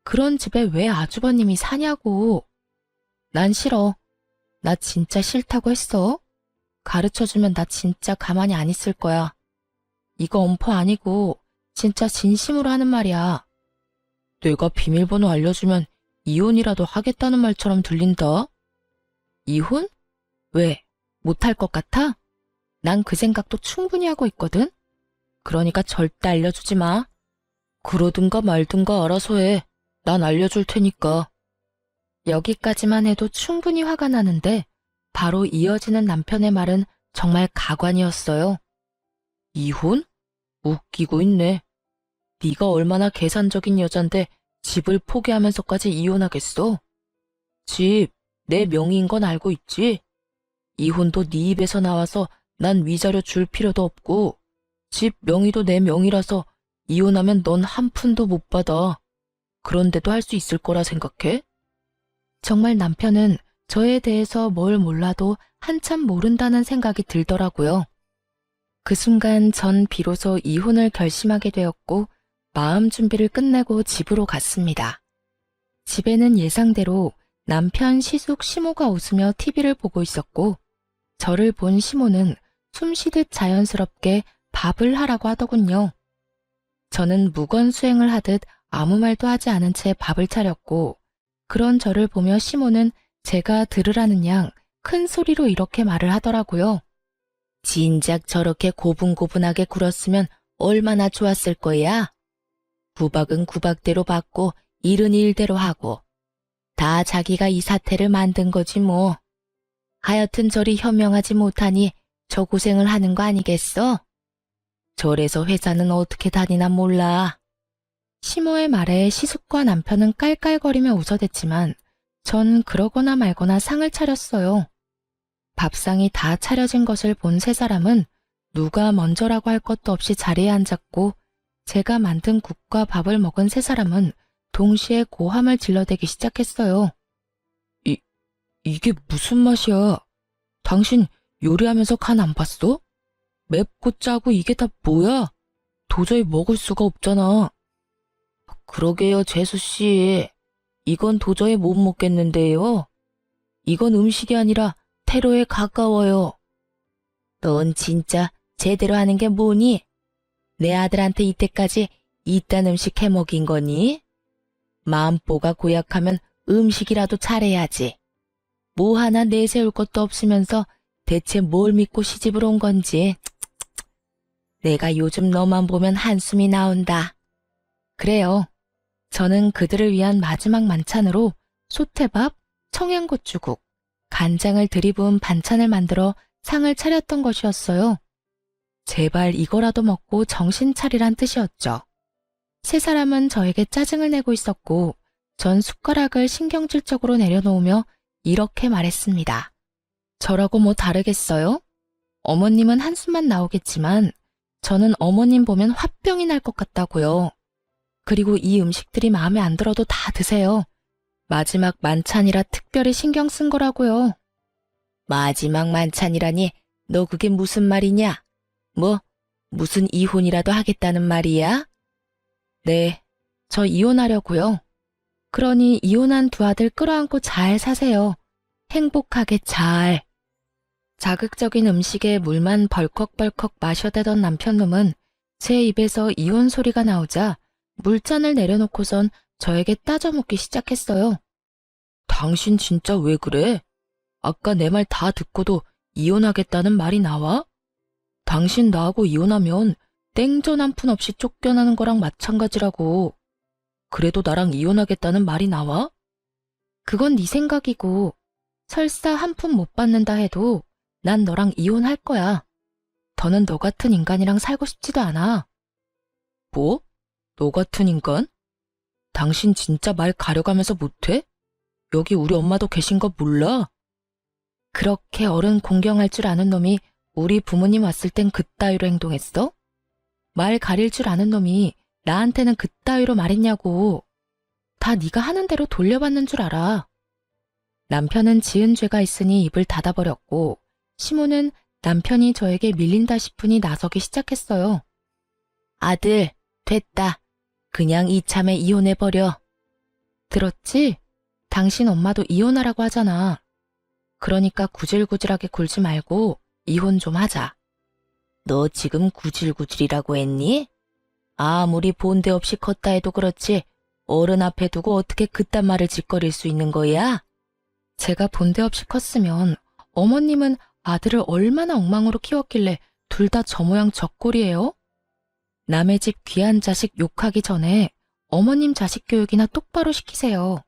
S1: 그런 집에 왜 아주버님이 사냐고. 난 싫어. 나 진짜 싫다고 했어. 가르쳐주면 나 진짜 가만히 안 있을 거야. 이거 엄포 아니고 진짜 진심으로 하는 말이야. 내가 비밀번호 알려주면 이혼이라도 하겠다는 말처럼 들린다. 이혼? 왜? 못할 것 같아? 난 그 생각도 충분히 하고 있거든. 그러니까 절대 알려주지 마. 그러든가 말든가 알아서 해. 난 알려줄 테니까. 여기까지만 해도 충분히 화가 나는데 바로 이어지는 남편의 말은 정말 가관이었어요. 이혼? 웃기고 있네. 네가 얼마나 계산적인 여잔데 집을 포기하면서까지 이혼하겠어? 집, 내 명의인 건 알고 있지? 이혼도 네 입에서 나와서 난 위자료 줄 필요도 없고 집 명의도 내 명의라서 이혼하면 넌 한 푼도 못 받아. 그런데도 할 수 있을 거라 생각해? 정말 남편은 저에 대해서 뭘 몰라도 한참 모른다는 생각이 들더라고요. 그 순간 전 비로소 이혼을 결심하게 되었고 마음 준비를 끝내고 집으로 갔습니다. 집에는 예상대로 남편 시숙 시모가 웃으며 TV를 보고 있었고 저를 본 시모는 숨쉬듯 자연스럽게 밥을 하라고 하더군요. 저는 무건수행을 하듯 아무 말도 하지 않은 채 밥을 차렸고 그런 저를 보며 시모는 제가 들으라는 양 큰 소리로 이렇게 말을 하더라고요. 진작 저렇게 고분고분하게 굴었으면 얼마나 좋았을 거야. 구박은 구박대로 받고 일은 일대로 하고 다 자기가 이 사태를 만든 거지 뭐. 하여튼 저리 현명하지 못하니 저 고생을 하는 거 아니겠어? 저래서 회사는 어떻게 다니나 몰라. 시모의 말에 시숙과 남편은 깔깔거리며 웃어댔지만 전 그러거나 말거나 상을 차렸어요. 밥상이 다 차려진 것을 본 세 사람은 누가 먼저라고 할 것도 없이 자리에 앉았고 제가 만든 국과 밥을 먹은 세 사람은 동시에 고함을 질러대기 시작했어요. 이게 무슨 맛이야? 당신 요리하면서 간 안 봤어? 맵고 짜고 이게 다 뭐야? 도저히 먹을 수가 없잖아. 그러게요, 재수씨. 이건 도저히 못 먹겠는데요. 이건 음식이 아니라 테러에 가까워요. 넌 진짜 제대로 하는 게 뭐니? 내 아들한테 이때까지 이딴 음식 해 먹인 거니? 마음보가 고약하면 음식이라도 잘해야지. 뭐 하나 내세울 것도 없으면서 대체 뭘 믿고 시집을 온 건지. 내가 요즘 너만 보면 한숨이 나온다. 그래요. 저는 그들을 위한 마지막 만찬으로 소태밥, 청양고추국, 간장을 들이부은 반찬을 만들어 상을 차렸던 것이었어요. 제발 이거라도 먹고 정신 차리란 뜻이었죠. 세 사람은 저에게 짜증을 내고 있었고 전 숟가락을 신경질적으로 내려놓으며 이렇게 말했습니다. 저라고 뭐 다르겠어요? 어머님은 한숨만 나오겠지만 저는 어머님 보면 화병이 날 것 같다고요. 그리고 이 음식들이 마음에 안 들어도 다 드세요. 마지막 만찬이라 특별히 신경 쓴 거라고요. 마지막 만찬이라니 너 그게 무슨 말이냐? 뭐 무슨 이혼이라도 하겠다는 말이야? 네, 저 이혼하려고요. 그러니 이혼한 두 아들 끌어안고 잘 사세요. 행복하게 잘. 자극적인 음식에 물만 벌컥벌컥 마셔대던 남편놈은 제 입에서 이혼 소리가 나오자 물잔을 내려놓고선 저에게 따져묻기 시작했어요. 당신 진짜 왜 그래? 아까 내 말 다 듣고도 이혼하겠다는 말이 나와? 당신 나하고 이혼하면 땡전 한 푼 없이 쫓겨나는 거랑 마찬가지라고. 그래도 나랑 이혼하겠다는 말이 나와? 그건 네 생각이고 설사 한 푼 못 받는다 해도 난 너랑 이혼할 거야. 더는 너 같은 인간이랑 살고 싶지도 않아. 뭐? 너 같은 인간? 당신 진짜 말 가려가면서 못해? 여기 우리 엄마도 계신 거 몰라? 그렇게 어른 공경할 줄 아는 놈이 우리 부모님 왔을 땐 그따위로 행동했어? 말 가릴 줄 아는 놈이 나한테는 그따위로 말했냐고. 다 네가 하는 대로 돌려받는 줄 알아. 남편은 지은 죄가 있으니 입을 닫아버렸고 시모는 남편이 저에게 밀린다 싶으니 나서기 시작했어요. 아들, 됐다. 그냥 이참에 이혼해버려. 들었지? 당신 엄마도 이혼하라고 하잖아. 그러니까 구질구질하게 굴지 말고 이혼 좀 하자. 너 지금 구질구질이라고 했니? 아무리 본데 없이 컸다 해도 그렇지 어른 앞에 두고 어떻게 그딴 말을 짓거릴 수 있는 거야? 제가 본데 없이 컸으면 어머님은 아들을 얼마나 엉망으로 키웠길래 둘 다 저 모양 저 꼴이에요? 남의 집 귀한 자식 욕하기 전에 어머님 자식 교육이나 똑바로 시키세요.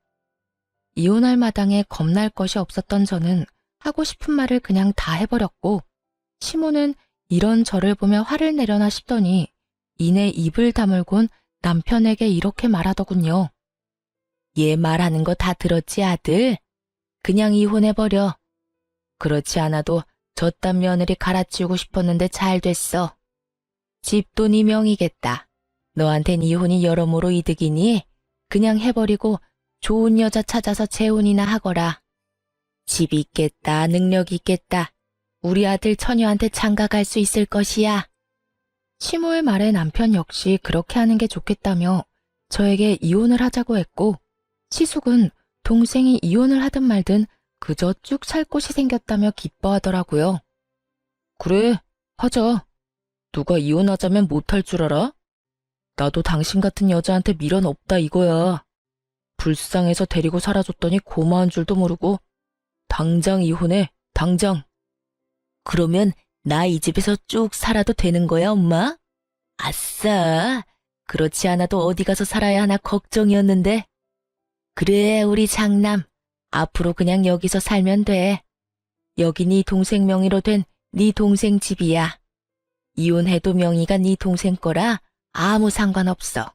S1: 이혼할 마당에 겁날 것이 없었던 저는 하고 싶은 말을 그냥 다 해버렸고 시모는 이런 저를 보며 화를 내려나 싶더니 이내 입을 다물곤 남편에게 이렇게 말하더군요. 얘 말하는 거 다 들었지 아들? 그냥 이혼해버려. 그렇지 않아도 저딴 며느리 갈아치우고 싶었는데 잘 됐어. 집도 네 명이겠다. 너한텐 이혼이 여러모로 이득이니 그냥 해버리고 좋은 여자 찾아서 재혼이나 하거라. 집 있겠다, 능력 있겠다. 우리 아들 처녀한테 장가 갈 수 있을 것이야. 시모의 말에 남편 역시 그렇게 하는 게 좋겠다며 저에게 이혼을 하자고 했고 시숙은 동생이 이혼을 하든 말든 그저 쭉 살 곳이 생겼다며 기뻐하더라고요. 그래, 하자. 누가 이혼하자면 못할 줄 알아? 나도 당신 같은 여자한테 미련 없다 이거야. 불쌍해서 데리고 살아줬더니 고마운 줄도 모르고 당장 이혼해, 당장. 그러면 나 이 집에서 쭉 살아도 되는 거야, 엄마? 아싸, 그렇지 않아도 어디 가서 살아야 하나 걱정이었는데. 그래, 우리 장남. 앞으로 그냥 여기서 살면 돼. 여기 네 동생 명의로 된 네 동생 집이야. 이혼해도 명의가 네 동생 거라 아무 상관없어.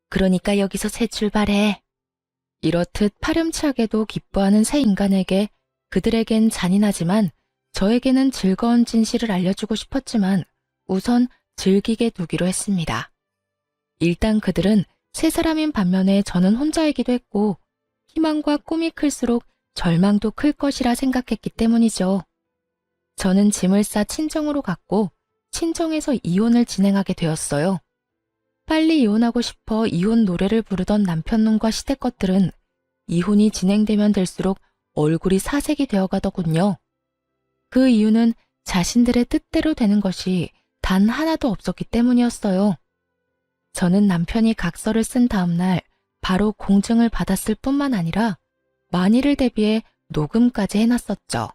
S1: 그러니까 여기서 새 출발해. 이렇듯 파렴치하게도 기뻐하는 새 인간에게 그들에겐 잔인하지만 저에게는 즐거운 진실을 알려주고 싶었지만 우선 즐기게 두기로 했습니다. 일단 그들은 세 사람인 반면에 저는 혼자이기도 했고 희망과 꿈이 클수록 절망도 클 것이라 생각했기 때문이죠. 저는 짐을 싸 친정으로 갔고 친정에서 이혼을 진행하게 되었어요. 빨리 이혼하고 싶어 이혼 노래를 부르던 남편놈과 시댁것들은 이혼이 진행되면 될수록 얼굴이 사색이 되어가더군요. 그 이유는 자신들의 뜻대로 되는 것이 단 하나도 없었기 때문이었어요. 저는 남편이 각서를 쓴 다음 날 바로 공증을 받았을 뿐만 아니라 만일을 대비해 녹음까지 해놨었죠.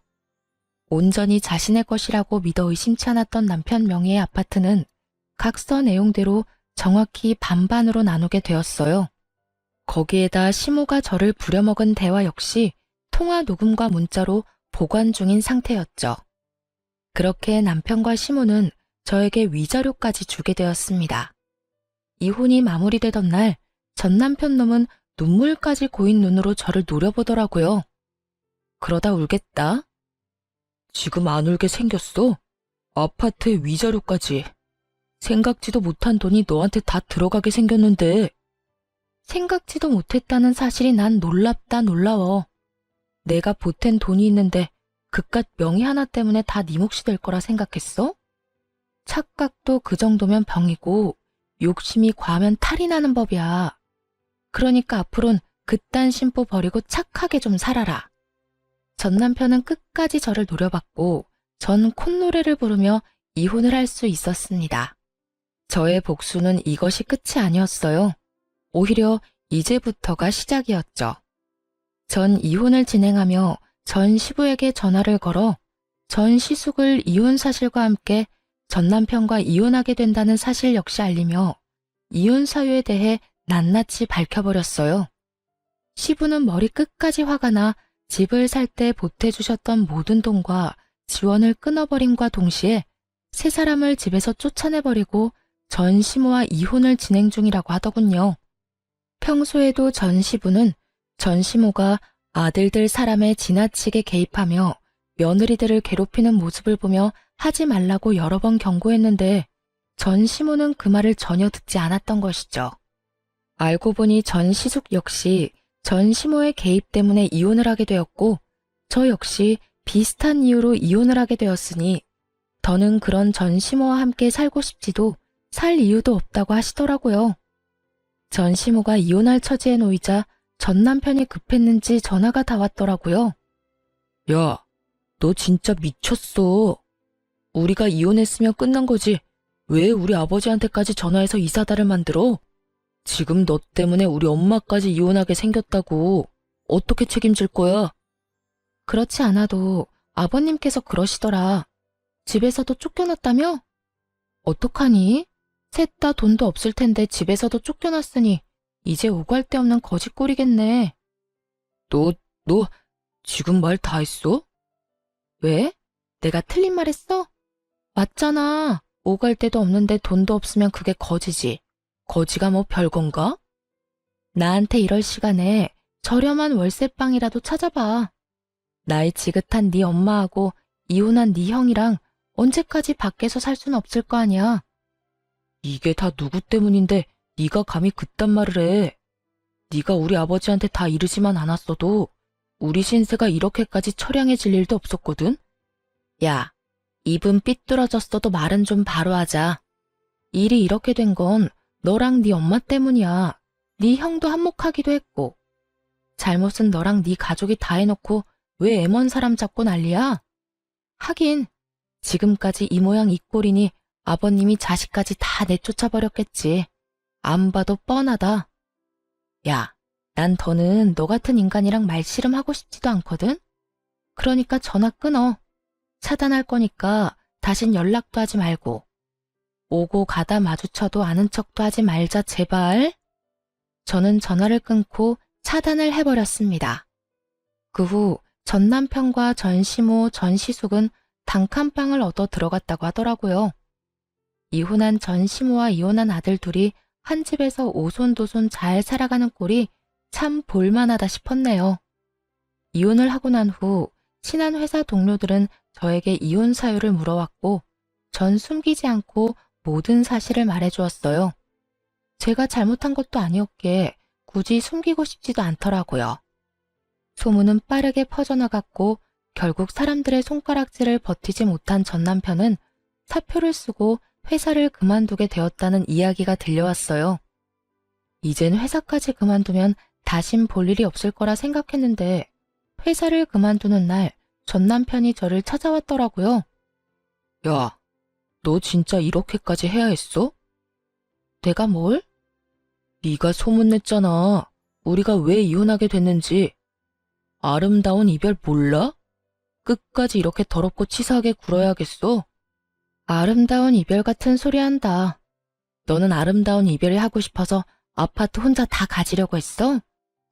S1: 온전히 자신의 것이라고 믿어 의심치 않았던 남편 명의의 아파트는 각서 내용대로 정확히 반반으로 나누게 되었어요. 거기에다 시모가 저를 부려먹은 대화 역시 통화 녹음과 문자로 보관 중인 상태였죠. 그렇게 남편과 시모는 저에게 위자료까지 주게 되었습니다. 이혼이 마무리되던 날 전 남편 놈은 눈물까지 고인 눈으로 저를 노려보더라고요. 그러다 울겠다. 지금 안 울게 생겼어? 아파트에 위자료까지. 생각지도 못한 돈이 너한테 다 들어가게 생겼는데. 생각지도 못했다는 사실이 난 놀랍다 놀라워. 내가 보탠 돈이 있는데 그깟 명의 하나 때문에 다 네 몫이 될 거라 생각했어? 착각도 그 정도면 병이고 욕심이 과하면 탈이 나는 법이야. 그러니까 앞으론 그딴 심보 버리고 착하게 좀 살아라. 전 남편은 끝까지 저를 노려봤고 전 콧노래를 부르며 이혼을 할 수 있었습니다. 저의 복수는 이것이 끝이 아니었어요. 오히려 이제부터가 시작이었죠. 전 이혼을 진행하며 전 시부에게 전화를 걸어 전 시숙을 이혼 사실과 함께 전 남편과 이혼하게 된다는 사실 역시 알리며 이혼 사유에 대해 낱낱이 밝혀버렸어요. 시부는 머리 끝까지 화가 나 집을 살 때 보태주셨던 모든 돈과 지원을 끊어버림과 동시에 세 사람을 집에서 쫓아내버리고 전 시모와 이혼을 진행 중이라고 하더군요. 평소에도 전 시부는 전 시모가 아들들 사람에 지나치게 개입하며 며느리들을 괴롭히는 모습을 보며 하지 말라고 여러 번 경고했는데 전 시모는 그 말을 전혀 듣지 않았던 것이죠. 알고 보니 전 시숙 역시 전 시모의 개입 때문에 이혼을 하게 되었고 저 역시 비슷한 이유로 이혼을 하게 되었으니 더는 그런 전 시모와 함께 살고 싶지도 살 이유도 없다고 하시더라고요. 전 시모가 이혼할 처지에 놓이자 전 남편이 급했는지 전화가 다 왔더라고요. 야, 너 진짜 미쳤어. 우리가 이혼했으면 끝난 거지. 왜 우리 아버지한테까지 전화해서 이 사달을 만들어? 지금 너 때문에 우리 엄마까지 이혼하게 생겼다고. 어떻게 책임질 거야? 그렇지 않아도 아버님께서 그러시더라. 집에서도 쫓겨났다며? 어떡하니? 셋 다 돈도 없을 텐데 집에서도 쫓겨났으니 이제 오갈 데 없는 거짓골이겠네. 너 지금 말 다 했어? 왜? 내가 틀린 말 했어? 맞잖아. 오갈 데도 없는데 돈도 없으면 그게 거지지. 거지가 뭐 별건가? 나한테 이럴 시간에 저렴한 월세방이라도 찾아봐. 나이 지긋한 네 엄마하고 이혼한 네 형이랑 언제까지 밖에서 살 수는 없을 거 아니야. 이게 다 누구 때문인데 네가 감히 그딴 말을 해. 네가 우리 아버지한테 다 이르지만 않았어도 우리 신세가 이렇게까지 처량해질 일도 없었거든. 야, 입은 삐뚤어졌어도 말은 좀 바로 하자. 일이 이렇게 된 건 너랑 네 엄마 때문이야. 네 형도 한몫하기도 했고. 잘못은 너랑 네 가족이 다 해놓고 왜 애먼 사람 잡고 난리야? 하긴 지금까지 이 모양 이 꼴이니 아버님이 자식까지 다 내쫓아버렸겠지. 안 봐도 뻔하다. 야, 난 더는 너 같은 인간이랑 말씨름하고 싶지도 않거든? 그러니까 전화 끊어. 차단할 거니까 다신 연락도 하지 말고. 오고 가다 마주쳐도 아는 척도 하지 말자 제발. 저는 전화를 끊고 차단을 해버렸습니다. 그 후 전 남편과 전 시모, 전 시숙은 단칸방을 얻어 들어갔다고 하더라고요. 이혼한 전 시모와 이혼한 아들 둘이 한 집에서 오손도손 잘 살아가는 꼴이 참 볼만하다 싶었네요. 이혼을 하고 난 후 친한 회사 동료들은 저에게 이혼 사유를 물어왔고 전 숨기지 않고 모든 사실을 말해주었어요. 제가 잘못한 것도 아니었기에 굳이 숨기고 싶지도 않더라고요. 소문은 빠르게 퍼져나갔고 결국 사람들의 손가락질을 버티지 못한 전 남편은 사표를 쓰고 회사를 그만두게 되었다는 이야기가 들려왔어요. 이젠 회사까지 그만두면 다신 볼 일이 없을 거라 생각했는데 회사를 그만두는 날 전 남편이 저를 찾아왔더라고요. 야, 너 진짜 이렇게까지 해야 했어? 내가 뭘? 네가 소문냈잖아. 우리가 왜 이혼하게 됐는지. 아름다운 이별 몰라? 끝까지 이렇게 더럽고 치사하게 굴어야겠어? 아름다운 이별 같은 소리 한다. 너는 아름다운 이별이 하고 싶어서 아파트 혼자 다 가지려고 했어?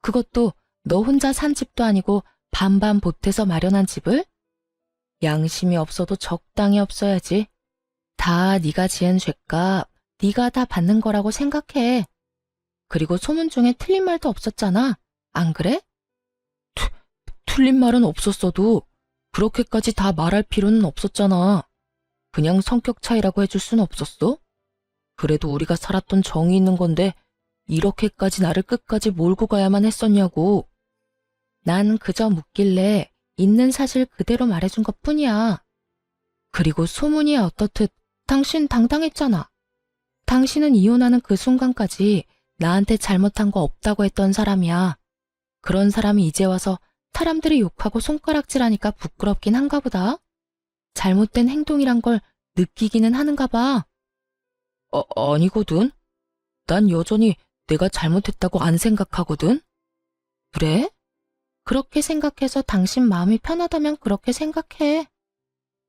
S1: 그것도 너 혼자 산 집도 아니고 반반 보태서 마련한 집을? 양심이 없어도 적당히 없어야지. 다 네가 지은 죄값, 네가 다 받는 거라고 생각해. 그리고 소문 중에 틀린 말도 없었잖아. 안 그래? 틀린 말은 없었어도 그렇게까지 다 말할 필요는 없었잖아. 그냥 성격 차이라고 해줄 순 없었어? 그래도 우리가 살았던 정이 있는 건데 이렇게까지 나를 끝까지 몰고 가야만 했었냐고. 난 그저 묻길래 있는 사실 그대로 말해준 것뿐이야. 그리고 소문이야 어떻듯 당신 당당했잖아. 당신은 이혼하는 그 순간까지 나한테 잘못한 거 없다고 했던 사람이야. 그런 사람이 이제 와서 사람들이 욕하고 손가락질하니까 부끄럽긴 한가 보다. 잘못된 행동이란 걸 느끼기는 하는가 봐. 아니거든. 난 여전히 내가 잘못했다고 안 생각하거든. 그래? 그렇게 생각해서 당신 마음이 편하다면 그렇게 생각해.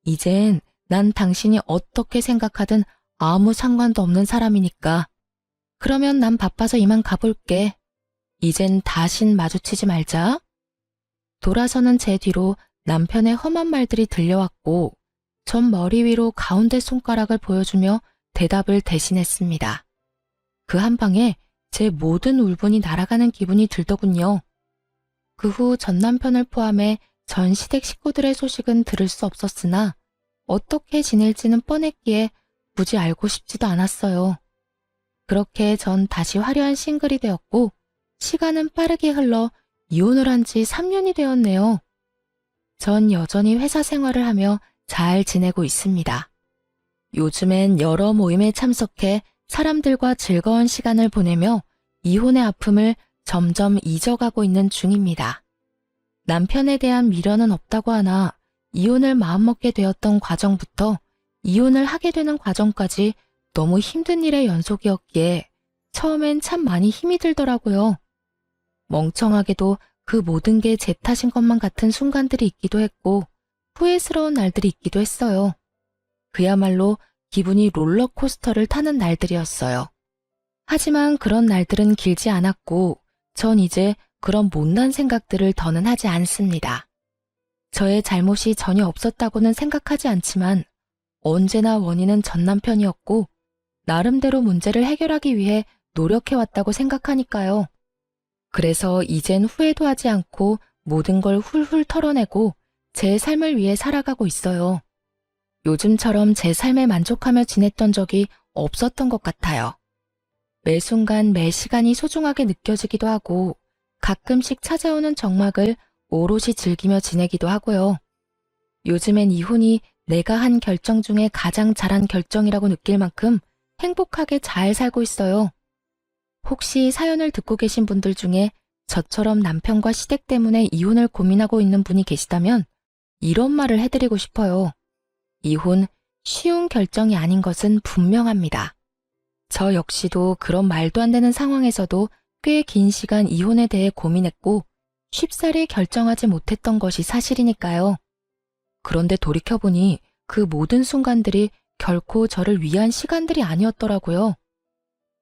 S1: 이젠 난 당신이 어떻게 생각하든 아무 상관도 없는 사람이니까. 그러면 난 바빠서 이만 가볼게. 이젠 다신 마주치지 말자. 돌아서는 제 뒤로 남편의 험한 말들이 들려왔고 전 머리 위로 가운데 손가락을 보여주며 대답을 대신했습니다. 그 한 방에 제 모든 울분이 날아가는 기분이 들더군요. 그 후 전 남편을 포함해 전 시댁 식구들의 소식은 들을 수 없었으나 어떻게 지낼지는 뻔했기에 굳이 알고 싶지도 않았어요. 그렇게 전 다시 화려한 싱글이 되었고 시간은 빠르게 흘러 이혼을 한 지 3년이 되었네요. 전 여전히 회사 생활을 하며 잘 지내고 있습니다. 요즘엔 여러 모임에 참석해 사람들과 즐거운 시간을 보내며 이혼의 아픔을 점점 잊어가고 있는 중입니다. 남편에 대한 미련은 없다고 하나 이혼을 마음먹게 되었던 과정부터 이혼을 하게 되는 과정까지 너무 힘든 일의 연속이었기에 처음엔 참 많이 힘이 들더라고요. 멍청하게도 그 모든 게 제 탓인 것만 같은 순간들이 있기도 했고 후회스러운 날들이 있기도 했어요. 그야말로 기분이 롤러코스터를 타는 날들이었어요. 하지만 그런 날들은 길지 않았고 전 이제 그런 못난 생각들을 더는 하지 않습니다. 저의 잘못이 전혀 없었다고는 생각하지 않지만 언제나 원인은 전 남편이었고 나름대로 문제를 해결하기 위해 노력해왔다고 생각하니까요. 그래서 이젠 후회도 하지 않고 모든 걸 훌훌 털어내고 제 삶을 위해 살아가고 있어요. 요즘처럼 제 삶에 만족하며 지냈던 적이 없었던 것 같아요. 매 순간 매 시간이 소중하게 느껴지기도 하고 가끔씩 찾아오는 정막을 오롯이 즐기며 지내기도 하고요. 요즘엔 이혼이 내가 한 결정 중에 가장 잘한 결정이라고 느낄 만큼 행복하게 잘 살고 있어요. 혹시 사연을 듣고 계신 분들 중에 저처럼 남편과 시댁 때문에 이혼을 고민하고 있는 분이 계시다면 이런 말을 해드리고 싶어요. 이혼 쉬운 결정이 아닌 것은 분명합니다. 저 역시도 그런 말도 안 되는 상황에서도 꽤 긴 시간 이혼에 대해 고민했고 쉽사리 결정하지 못했던 것이 사실이니까요. 그런데 돌이켜보니 그 모든 순간들이 결코 저를 위한 시간들이 아니었더라고요.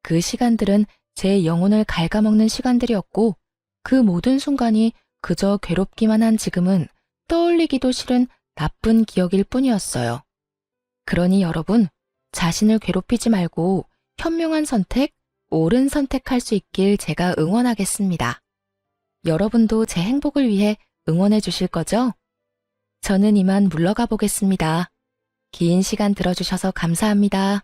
S1: 그 시간들은 제 영혼을 갉아먹는 시간들이었고 그 모든 순간이 그저 괴롭기만 한 지금은 떠올리기도 싫은 나쁜 기억일 뿐이었어요. 그러니 여러분, 자신을 괴롭히지 말고 현명한 선택, 옳은 선택할 수 있길 제가 응원하겠습니다. 여러분도 제 행복을 위해 응원해 주실 거죠? 저는 이만 물러가 보겠습니다. 긴 시간 들어주셔서 감사합니다.